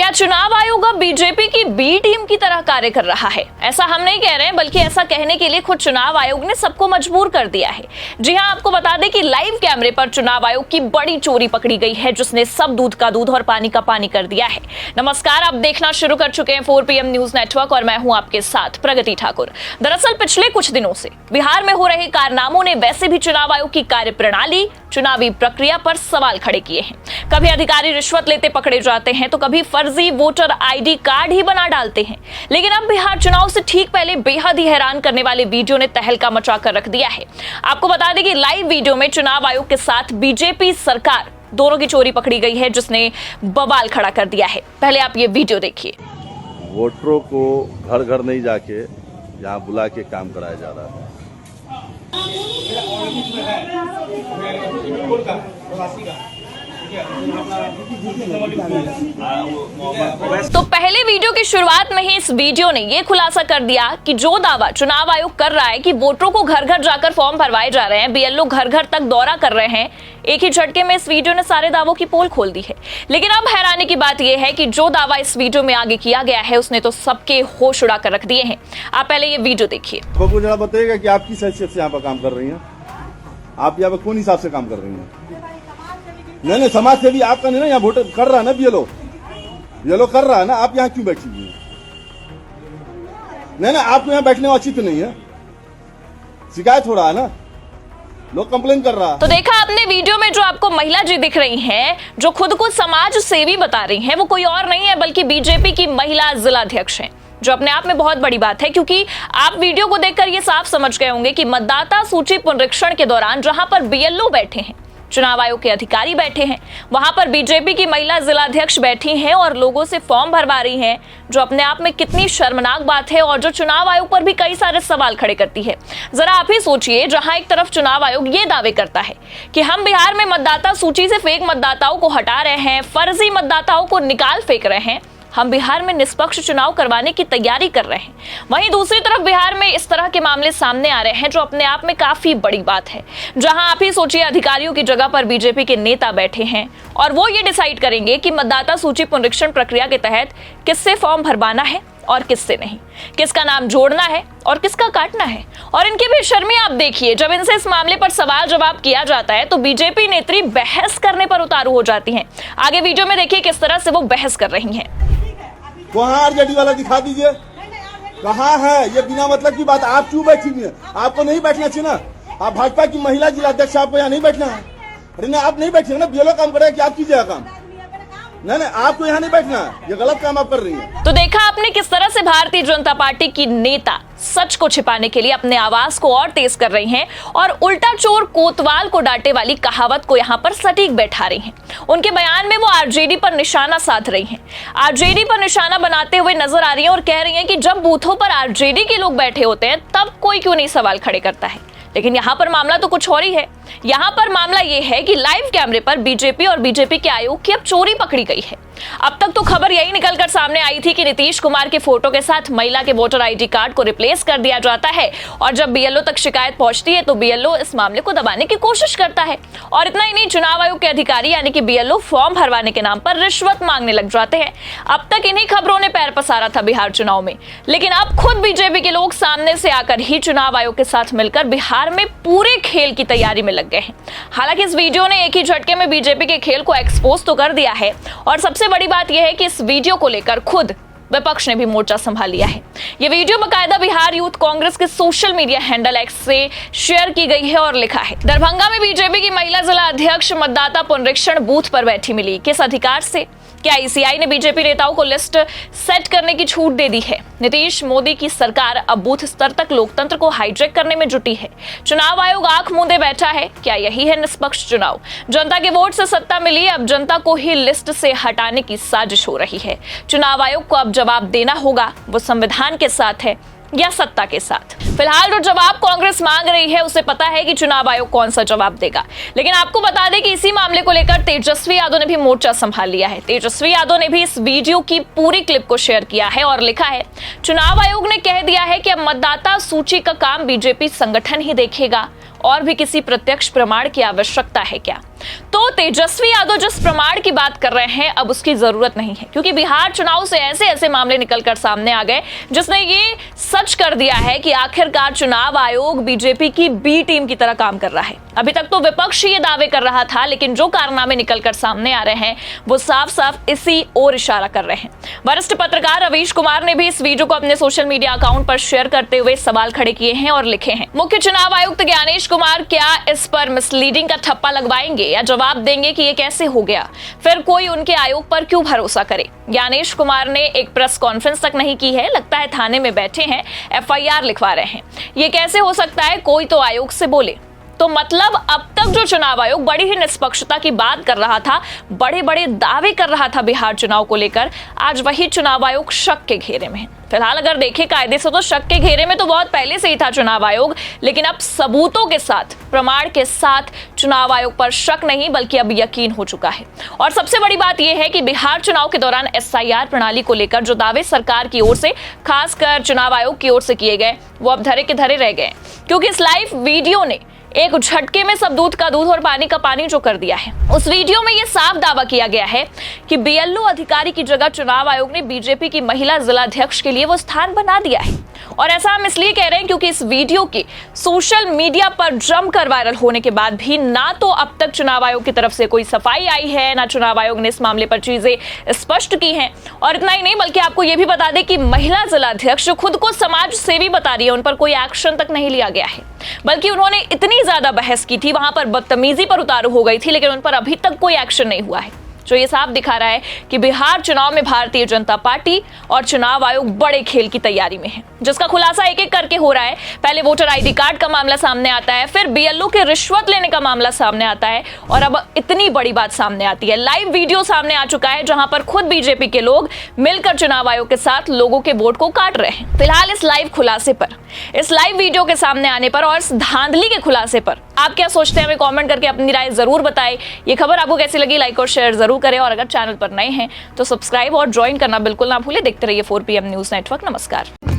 क्या चुनाव आयोग अब बीजेपी की बी टीम की तरह कार्य कर रहा है? ऐसा हम नहीं कह रहे हैं, बल्कि ऐसा कहने के लिए खुद चुनाव आयोग ने सबको मजबूर कर दिया है। जी हां, आपको बता दें कि लाइव कैमरे पर चुनाव आयोग की बड़ी चोरी पकड़ी गई है, जिसने सब दूध का दूध और पानी का पानी कर दिया है। नमस्कार, आप देखना शुरू कर चुके हैं 4 PM न्यूज नेटवर्क और मैं हूं आपके साथ प्रगति ठाकुर। दरअसल पिछले कुछ दिनों से बिहार में हो रहे कारनामों ने वैसे भी चुनाव आयोग की कार्यप्रणाली, चुनावी प्रक्रिया पर सवाल खड़े किए हैं। कभी अधिकारी रिश्वत लेते पकड़े जाते हैं, तो कभी फर्जी वोटर ID कार्ड ही बना डालते हैं। लेकिन अब बिहार चुनाव से ठीक पहले बेहद ही हैरान करने वाले वीडियो ने तहलका मचा कर रख दिया है। आपको बता दें कि लाइव वीडियो में चुनाव आयोग के साथ बीजेपी सरकार दोनों की चोरी पकड़ी गई है, जिसने बवाल खड़ा कर दिया है। पहले आप ये वीडियो देखिए। वोटरों को घर घर नहीं जाके यहाँ बुला के काम कराया जा रहा है। तो पहले वीडियो की शुरुआत में ही इस वीडियो ने यह खुलासा कर दिया कि जो दावा चुनाव आयोग कर रहा है कि वोटरों को घर घर जाकर फॉर्म भरवाए जा रहे हैं, BLO घर घर तक दौरा कर रहे हैं, एक ही झटके में इस वीडियो ने सारे दावों की पोल खोल दी है। लेकिन अब हैरानी की बात यह है कि जो दावा इस वीडियो में आगे किया गया है, उसने तो सबके होश उड़ा कर रख दिए हैं। आप पहले ये वीडियो देखिए। आपको जरा बताइएगा कि आप किस हैसियत से यहाँ पर काम कर रही हैं? आप यहाँ पर कौन हिसाब से काम कर रही हैं? नहीं, समाज सेवी आपका नहीं ना, यहाँ वोटर कर रहा है ना, BLO कर रहा है ना, आप यहाँ क्यों बैठी हुई हैं? नहीं, आपको यहाँ बैठने उचित नहीं है, शिकायत हो रहा है ना, लोग कंप्लेन कर रहा है। तो देखा आपने वीडियो में जो आपको महिला जी दिख रही हैं, जो खुद को समाज सेवी बता रही हैं, वो कोई और नहीं है बल्कि बीजेपी की महिला जिलाध्यक्ष हैं, जो अपने आप में बहुत बड़ी बात है, क्योंकि आप वीडियो को देखकर ये साफ समझ गए होंगे कि मतदाता सूची पुनरीक्षण के दौरान जहां पर BLO बैठे हैं, चुनाव आयोग के अधिकारी बैठे हैं, वहां पर बीजेपी की महिला जिलाध्यक्ष बैठी हैं और लोगों से फॉर्म भरवा रही हैं, जो अपने आप में कितनी शर्मनाक बात है और जो चुनाव आयोग पर भी कई सारे सवाल खड़े करती है। जरा आप ही सोचिए, जहां एक तरफ चुनाव आयोग ये दावे करता है कि हम बिहार में मतदाता सूची से फेक मतदाताओं को हटा रहे हैं, फर्जी मतदाताओं को निकाल फेंक रहे हैं, हम बिहार में निष्पक्ष चुनाव करवाने की तैयारी कर रहे हैं, वहीं दूसरी तरफ बिहार में इस तरह के मामले सामने आ रहे हैं, जो अपने आप में काफी बड़ी बात है। जहां आप ही सोचिए, अधिकारियों की जगह पर बीजेपी के नेता बैठे हैं और वो ये डिसाइड करेंगे कि मतदाता सूची पुनरीक्षण प्रक्रिया के तहत किससे फॉर्म भरवाना है और किससे नहीं, किसका नाम जोड़ना है और किसका काटना है। और इनकी बेशर्मी आप देखिए, जब इनसे इस मामले पर सवाल जवाब किया जाता है तो बीजेपी नेत्री बहस करने पर उतारू हो जाती हैं। आगे वीडियो में देखिए किस तरह से वो बहस कर रही हैं। वहाँ RJD वाला दिखा दीजिए, कहाँ है? ये बिना मतलब की बात, आप क्यों बैठी हुई है? आपको नहीं बैठना चाहिए ना, आप भाजपा की महिला जिलाध्यक्ष, आपको यहाँ नहीं बैठना है। अरे नहीं, आप नहीं बैठिए ना, BLO काम करेगा कि आप कीजिएगा काम? नहीं, आपको यहाँ नहीं बैठना है, ये गलत काम आप कर रही हैं। तो देखा आपने किस तरह से भारतीय जनता पार्टी की नेता सच को छिपाने के लिए अपने आवाज को और तेज कर रही हैं और उल्टा चोर कोतवाल को डांटे वाली कहावत को यहाँ पर सटीक बैठा रही हैं। उनके बयान में वो RJD पर निशाना साध रही हैं, RJD पर निशाना बनाते हुए नजर आ रही हैं और कह रही हैं कि जब बूथों पर RJD के लोग बैठे होते हैं, तब कोई क्यों नहीं सवाल खड़े करता है। लेकिन यहाँ पर मामला तो कुछ और ही है। यहाँ पर मामला ये है कि लाइव कैमरे पर बीजेपी और बीजेपी के आयोग की अब चोरी पकड़ी गई है। अब तक तो खबर यही निकलकर सामने आई थी कि नीतीश कुमार के फोटो के साथ महिला के वोटर ID कार्ड को रिप्लेस कर दिया जाता है और जब BLO तक शिकायत पहुंचती है तो BLO इस मामले को दबाने की कोशिश करता है। और इतना ही नहीं, चुनाव आयोग के अधिकारी यानी कि BLO फॉर्म भरवाने के नाम पर रिश्वत मांगने लग जाते हैं। अब तक इन्हीं खबरों ने पैर पसारा था बिहार चुनाव में, लेकिन अब खुद बीजेपी के लोग सामने से आकर ही चुनाव आयोग के साथ मिलकर बिहार में पूरे खेल की तैयारी में लग गए हैं। हालांकि इस वीडियो ने एक ही झटके में बीजेपी के खेल को एक्सपोज तो कर दिया है और सबसे बड़ी बात यह है कि इस वीडियो को लेकर खुद विपक्ष ने भी मोर्चा संभाल लिया है। यह वीडियो बकायदा बिहार यूथ कांग्रेस के सोशल मीडिया हैंडल X से शेयर की गई है और लिखा है, दरभंगा में बीजेपी की महिला जिला अध्यक्ष मतदाता पुनरीक्षण बूथ पर बैठी मिली, किस अधिकार से? क्या ECI ने बीजेपी नेताओं को लिस्ट सेट करने की छूट दे दी है? नीतीश मोदी की सरकार अब बूथ स्तर तक लोकतंत्र को हाईजैक करने में जुटी है। चुनाव आयोग आंख मूंदे बैठा है। क्या यही है निष्पक्ष चुनाव? जनता के वोट से सत्ता मिली, अब जनता को ही लिस्ट से हटाने की साजिश हो रही है। चुनाव आयोग को अब जवाब देना होगा, वो संविधान के साथ है या सत्ता के साथ। फिलहाल जो जवाब कांग्रेस मांग रही है, उसे पता है कि चुनाव आयोग कौन सा जवाब देगा। लेकिन आपको बता दें कि इसी मामले को लेकर तेजस्वी यादव ने भी मोर्चा संभाल लिया है। तेजस्वी यादव ने भी इस वीडियो की पूरी क्लिप को शेयर किया है और लिखा है, चुनाव आयोग ने कह दिया है कि अब मतदाता सूची का काम बीजेपी संगठन ही देखेगा और भी किसी प्रत्यक्ष प्रमाण की आवश्यकता है क्या? तो तेजस्वी यादव जिस प्रमाण की बात कर रहे हैं अब उसकी जरूरत नहीं है, क्योंकि बिहार चुनाव से ऐसे ऐसे मामले निकलकर सामने आ गए जिसने ये सच कर दिया है कि आखिरकार चुनाव आयोग बीजेपी की बी टीम की तरह काम कर रहा है। अभी तक तो विपक्ष ये दावे कर रहा था, लेकिन जो कारनामे निकलकर सामने आ रहे हैं वो साफ साफ इसी ओर इशारा कर रहे हैं। वरिष्ठ पत्रकार रवीश कुमार ने भी इस वीडियो को अपने सोशल मीडिया अकाउंट पर शेयर करते हुए सवाल खड़े किए हैं और लिखे हैं, मुख्य चुनाव आयुक्त ज्ञानेश कुमार क्या इस पर मिसलीडिंग का ठप्पा लगवाएंगे या जवाब देंगे कि ये कैसे हो गया? फिर कोई उनके आयोग पर क्यों भरोसा करे? ज्ञानेश कुमार ने एक प्रेस कॉन्फ्रेंस तक नहीं की है, लगता है थाने में बैठे हैं, एफआईआर लिखवा रहे हैं। ये कैसे हो सकता है? कोई तो आयोग से बोले। तो मतलब अब तक जो चुनाव आयोग बड़ी ही निष्पक्षता की बात कर रहा था, बड़े बड़े दावे कर रहा था बिहार चुनाव को लेकर, आज वही चुनाव आयोग शक के घेरे में है। फिलहाल अगर देखें कायदे से तो शक के घेरे में तो बहुत पहले से ही था चुनाव आयोग, लेकिन अब सबूतों के साथ, प्रमाण के साथ चुनाव आयोग पर शक नहीं बल्कि अब यकीन हो चुका है। और सबसे बड़ी बात यह है कि बिहार चुनाव के दौरान एसआईआर प्रणाली को लेकर जो दावे सरकार की ओर से, खासकर चुनाव आयोग की ओर से किए गए, वो अब धरे के धरे रह गए, क्योंकि इस लाइव वीडियो ने एक झटके में सब दूध का दूध और पानी का पानी जो कर दिया है। उस वीडियो में यह साफ दावा किया गया है कि बीएलओ अधिकारी की जगह चुनाव आयोग ने बीजेपी की महिला जिलाध्यक्ष के लिए वो स्थान बना दिया है। और ऐसा हम इसलिए कह रहे हैं क्योंकि इस वीडियो के सोशल मीडिया पर जमकर वायरल होने के बाद भी ना तो अब तक चुनाव आयोग की तरफ से कोई सफाई आई है, ना चुनाव आयोग ने इस मामले पर चीजें स्पष्ट की हैं। और इतना ही नहीं, बल्कि आपको यह भी बता दें कि महिला जिलाध्यक्ष जो खुद को समाज सेवी बता रही है, उन पर कोई एक्शन तक नहीं लिया गया है, बल्कि उन्होंने इतनी ज्यादा बहस की थी, वहां पर बदतमीजी पर उतारू हो गई थी, लेकिन उन पर अभी तक कोई एक्शन नहीं हुआ है। जो ये साफ दिखा रहा है कि बिहार चुनाव में भारतीय जनता पार्टी और चुनाव आयोग बड़े खेल की तैयारी में है, जिसका खुलासा एक एक करके हो रहा है। पहले वोटर आईडी कार्ड का मामला सामने आता है, फिर बीएलओ के रिश्वत लेने का मामला सामने आता है, और अब इतनी बड़ी बात सामने आती है। लाइव वीडियो सामने आ चुका है जहां पर खुद बीजेपी के लोग मिलकर चुनाव आयोग के साथ लोगों के वोट को काट रहे हैं। फिलहाल इस लाइव खुलासे पर, इस लाइव वीडियो के सामने आने पर और इस धांधली के खुलासे पर आप क्या सोचते हैं? हमें कमेंट करके अपनी राय जरूर बताएं। ये खबर आपको कैसी लगी, लाइक और शेयर जरूर करें, और अगर चैनल पर नए हैं तो सब्सक्राइब और ज्वाइन करना बिल्कुल ना भूलें। देखते रहिए 4PM न्यूज नेटवर्क। नमस्कार।